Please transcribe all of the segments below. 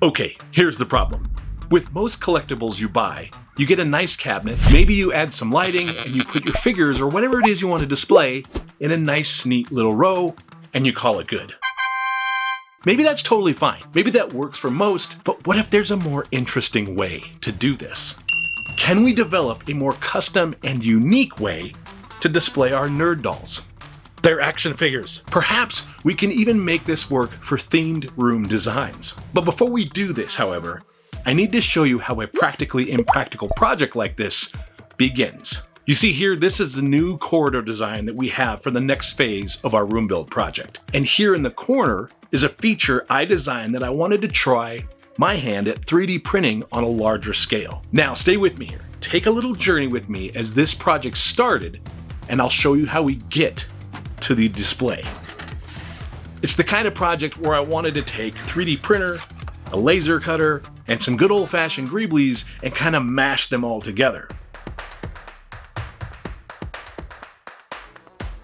Okay, here's the problem. With most collectibles you buy, you get a nice cabinet, maybe you add some lighting, and you put your figures or whatever it is you want to display in a nice, neat little row, and you call it good. Maybe that's totally fine. Maybe that works for most, but what if there's a more interesting way to do this? Can we develop a more custom and unique way to display our nerd dolls? They're action figures. Perhaps we can even make this work for themed room designs. But before we do this, however, I need to show you how a practically impractical project like this begins. You see here, this is the new corridor design that we have for the next phase of our room build project. And here in the corner is a feature I designed that I wanted to try my hand at 3D printing on a larger scale. Now, stay with me here. Take a little journey with me as this project started, and I'll show you how we get to the display. It's the kind of project where I wanted to take 3D printer, a laser cutter, and some good old-fashioned greeblies and kind of mash them all together.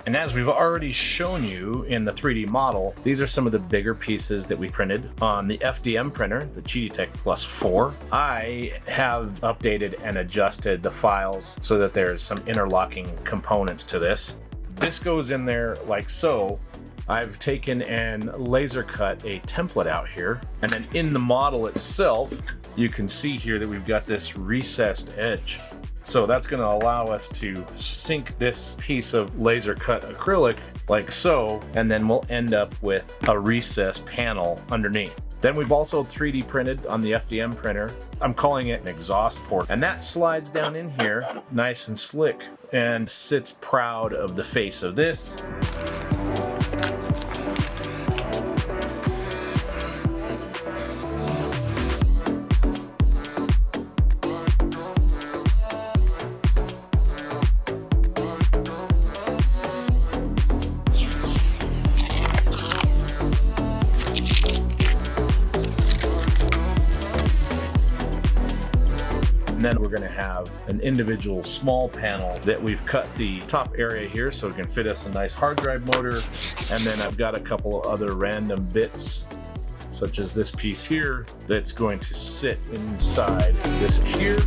And as we've already shown you in the 3D model, these are some of the bigger pieces that we printed on the FDM printer, the GTech Plus 4. I have updated and adjusted the files so that there's some interlocking components to this. This goes in there like so. I've taken and laser cut a template out here, and then in the model itself, you can see here that we've got this recessed edge. So that's going to allow us to sink this piece of laser cut acrylic like so, and then we'll end up with a recessed panel underneath. Then we've also 3D printed on the FDM printer. I'm calling it an exhaust port, and that slides down in here nice and slick and sits proud of the face of this. Then we're going to have an individual small panel that we've cut the top area here so it can fit us a nice hard drive motor. And then I've got a couple of other random bits, such as this piece here, that's going to sit inside this here.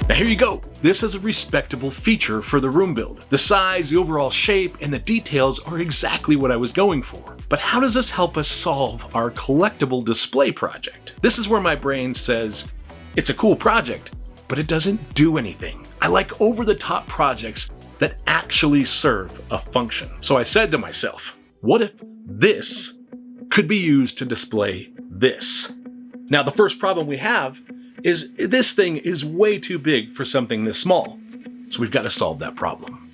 Now here you go. This is a respectable feature for the room build. The size, the overall shape, and the details are exactly what I was going for. But how does this help us solve our collectible display project? This is where my brain says, it's a cool project, but it doesn't do anything. I like over-the-top projects that actually serve a function. So I said to myself, what if this could be used to display this? Now the first problem we have is this thing is way too big for something this small. So we've got to solve that problem.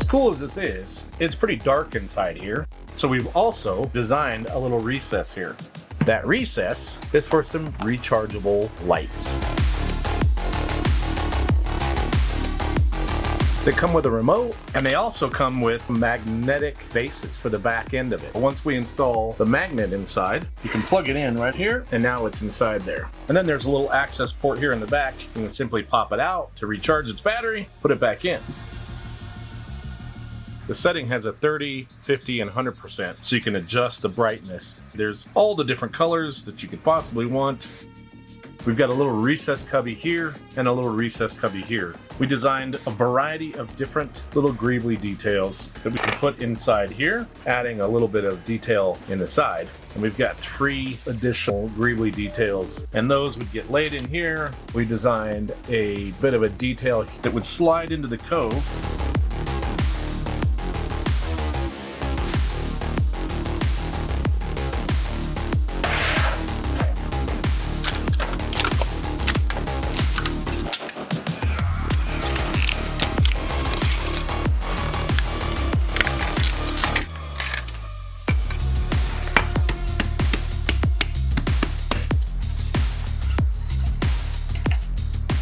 Cool as this is, it's pretty dark inside here. So we've also designed a little recess here. That recess is for some rechargeable lights. They come with a remote, and they also come with magnetic bases for the back end of it. Once we install the magnet inside, you can plug it in right here, and now it's inside there. And then there's a little access port here in the back. You can simply pop it out to recharge its battery, put it back in. The setting has a 30, 50, and 100%, so you can adjust the brightness. There's all the different colors that you could possibly want. We've got a little recess cubby here and a little recess cubby here. We designed a variety of different little greebly details that we can put inside here, adding a little bit of detail in the side. And we've got 3 additional greebly details, and those would get laid in here. We designed a bit of a detail that would slide into the cove.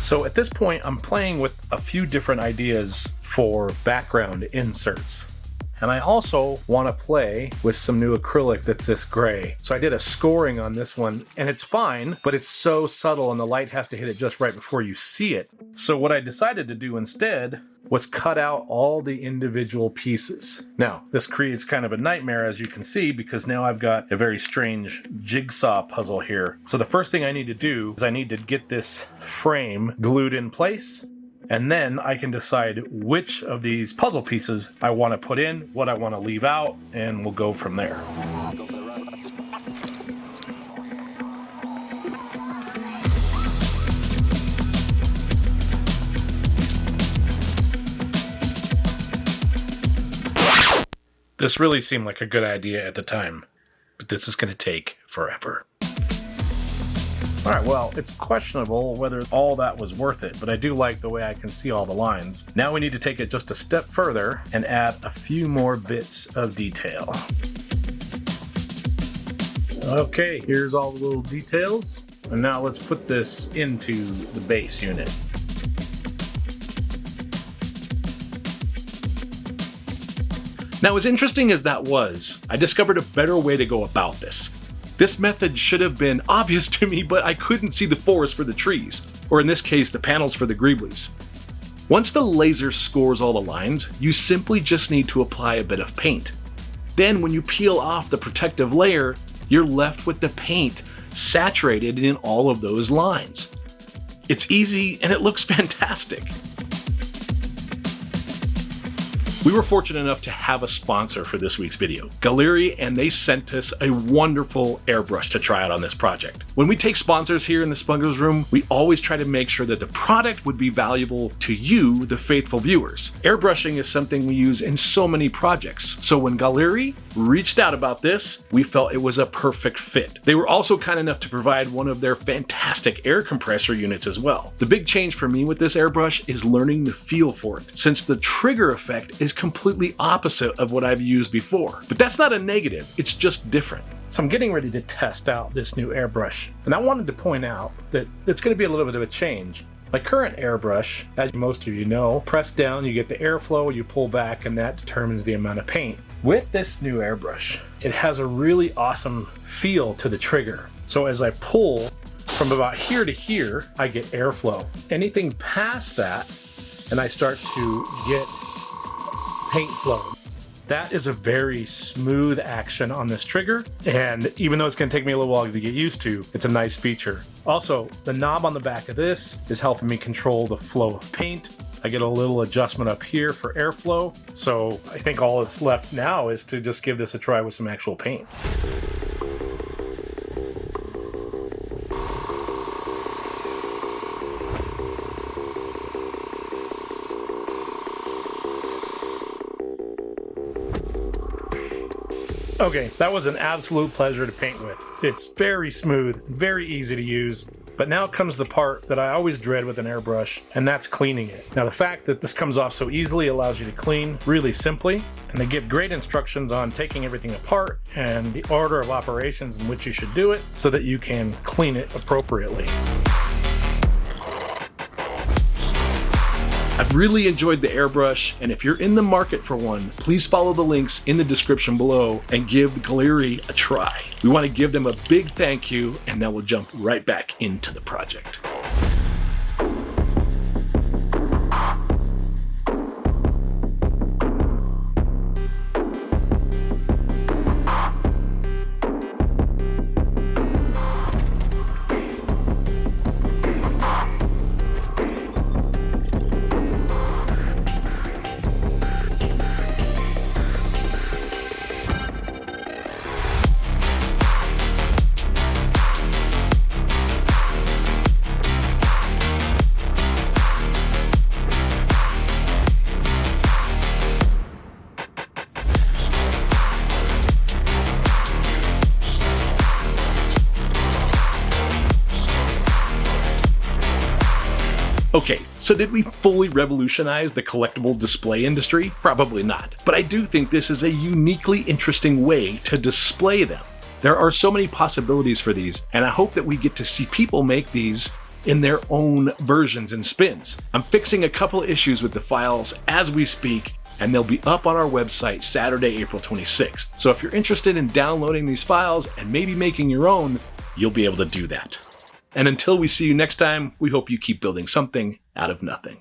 So at this point, I'm playing with a few different ideas for background inserts. And I also want to play with some new acrylic that's this gray. So I did a scoring on this one, and it's fine, but it's so subtle and the light has to hit it just right before you see it. So what I decided to do instead was cut out all the individual pieces. Now, this creates kind of a nightmare, as you can see, because now I've got a very strange jigsaw puzzle here. So the first thing I need to do is I need to get this frame glued in place, and then I can decide which of these puzzle pieces I want to put in, what I want to leave out, and we'll go from there. This really seemed like a good idea at the time, but this is going to take forever. All right, well, it's questionable whether all that was worth it, but I do like the way I can see all the lines. Now we need to take it just a step further and add a few more bits of detail. Okay, here's all the little details. And now let's put this into the base unit. Now, as interesting as that was, I discovered a better way to go about this. This method should have been obvious to me, but I couldn't see the forest for the trees, or in this case, the panels for the greeblies. Once the laser scores all the lines, you simply just need to apply a bit of paint. Then when you peel off the protective layer, you're left with the paint saturated in all of those lines. It's easy and it looks fantastic. We were fortunate enough to have a sponsor for this week's video, GAAHLERI, and they sent us a wonderful airbrush to try out on this project. When we take sponsors here in the Smugglers room, we always try to make sure that the product would be valuable to you, the faithful viewers. Airbrushing is something we use in so many projects, so when GAAHLERI reached out about this, we felt it was a perfect fit. They were also kind enough to provide one of their fantastic air compressor units as well. The big change for me with this airbrush is learning the feel for it, since the trigger effect is completely opposite of what I've used before. But that's not a negative, it's just different. So I'm getting ready to test out this new airbrush, and I wanted to point out that it's going to be a little bit of a change. My current airbrush, as most of you know, press down, you get the airflow, you pull back, and that determines the amount of paint. With this new airbrush, it has a really awesome feel to the trigger. So as I pull from about here to here, I get airflow. Anything past that, and I start to get paint flow. That is a very smooth action on this trigger, and even though it's going to take me a little while to get used to, it's a nice feature. Also, the knob on the back of this is helping me control the flow of paint. I get a little adjustment up here for airflow, so I think all that's left now is to just give this a try with some actual paint. Okay, that was an absolute pleasure to paint with. It's very smooth, very easy to use, but now comes the part that I always dread with an airbrush, and that's cleaning it. Now the fact that this comes off so easily allows you to clean really simply, and they give great instructions on taking everything apart and the order of operations in which you should do it so that you can clean it appropriately. I've really enjoyed the airbrush, and if you're in the market for one, please follow the links in the description below and give GAAHLERI a try. We want to give them a big thank you, and now we'll jump right back into the project. Okay, so did we fully revolutionize the collectible display industry? Probably not. But I do think this is a uniquely interesting way to display them. There are so many possibilities for these, and I hope that we get to see people make these in their own versions and spins. I'm fixing a couple issues with the files as we speak, and they'll be up on our website Saturday, April 26th. So if you're interested in downloading these files and maybe making your own, you'll be able to do that. And until we see you next time, we hope you keep building something out of nothing.